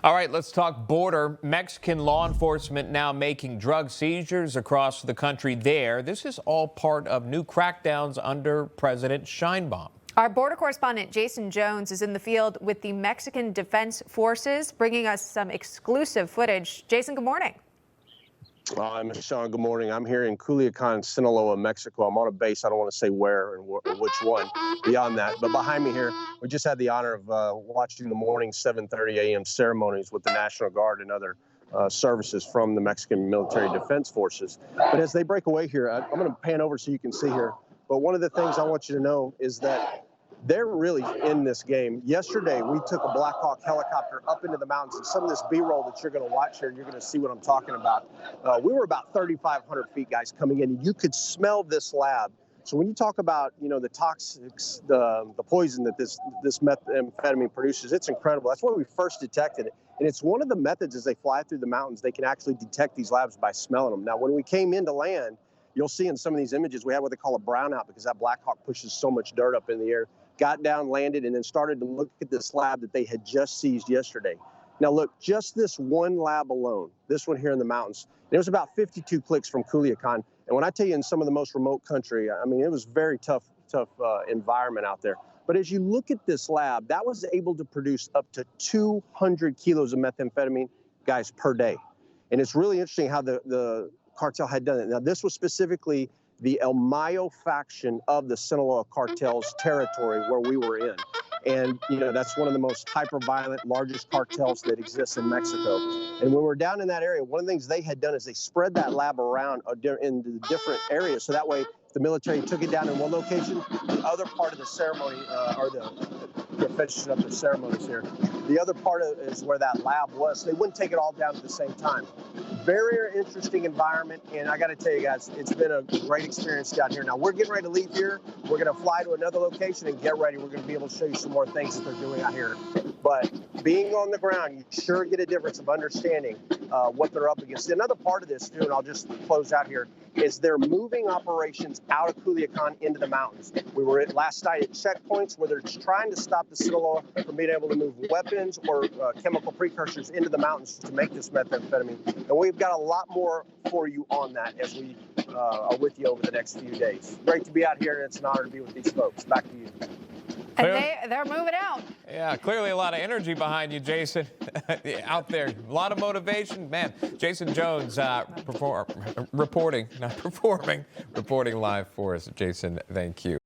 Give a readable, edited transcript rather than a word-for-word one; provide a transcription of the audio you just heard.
All right, let's talk border. Mexican law enforcement now making drug seizures across the country there. This is all part of new crackdowns under President Sheinbaum. Our border correspondent Jaeson Jones is in the field with the Mexican Defense Forces, bringing us some exclusive footage. Jaeson, good morning. I'm Sean. Good morning. I'm here in Culiacan, Sinoloa, Mexico. I'm on a base. I don't want to say where and which one beyond that. But behind me here, we just had the honor of watching the morning 7:30 a.m. ceremonies with the National Guard and other services from the Mexican Military Defense Forces. But as they break away here, I'm going to pan over so you can see here. But one of the things I want you to know is that they're really in this game. Yesterday, we took a Black Hawk helicopter up into the mountains, and some of this B-roll that you're going to watch here, and you're going to see what I'm talking about. We were about 3,500 feet, guys, coming in, and you could smell this lab. So when you talk about, the toxics, the poison that this methamphetamine produces, it's incredible. That's why we first detected it. And it's one of the methods as they fly through the mountains, they can actually detect these labs by smelling them. Now, when we came into land, you'll see in some of these images, we had what they call a brownout because that Black Hawk pushes so much dirt up in the air. Got down, landed, and then started to look at this lab that they had just seized yesterday. Now look, just this one lab alone, this one here in the mountains, it was about 52 clicks from Culiacan. And when I tell you in some of the most remote country, I mean, it was very tough environment out there. But as you look at this lab, that was able to produce up to 200 kilos of methamphetamine, guys, per day. And it's really interesting how the cartel had done it. Now, this was specifically the El Mayo faction of the Sinaloa cartel's territory where we were in. And, that's one of the most hyper-violent, largest cartels that exists in Mexico. And when we're down in that area, one of the things they had done is they spread that lab around in the different areas. So that way, if the military took it down in one location, the other part of the ceremony, they're finishing up their ceremonies here. The other part is where that lab was. So they wouldn't take it all down at the same time. Very interesting environment, and I got to tell you guys, it's been a great experience down here. Now, we're getting ready to leave here. We're going to fly to another location and get ready. We're going to be able to show you some more things that they're doing out here. But being on the ground, you sure get a difference of understanding what they're up against. Another part of this, too, and I'll just close out here, is they're moving operations out of Culiacan into the mountains. We were last night at checkpoints where they're trying to stop the Sinoloa from being able to move weapons or chemical precursors into the mountains to make this methamphetamine. And we've got a lot more for you on that as we are with you over the next few days. Great to be out here, and it's an honor to be with these folks. Back to you. And they're moving out. Yeah, clearly a lot of energy behind you, Jaeson. Out there, a lot of motivation. Man, Jaeson Jones reporting live for us. Jaeson, thank you.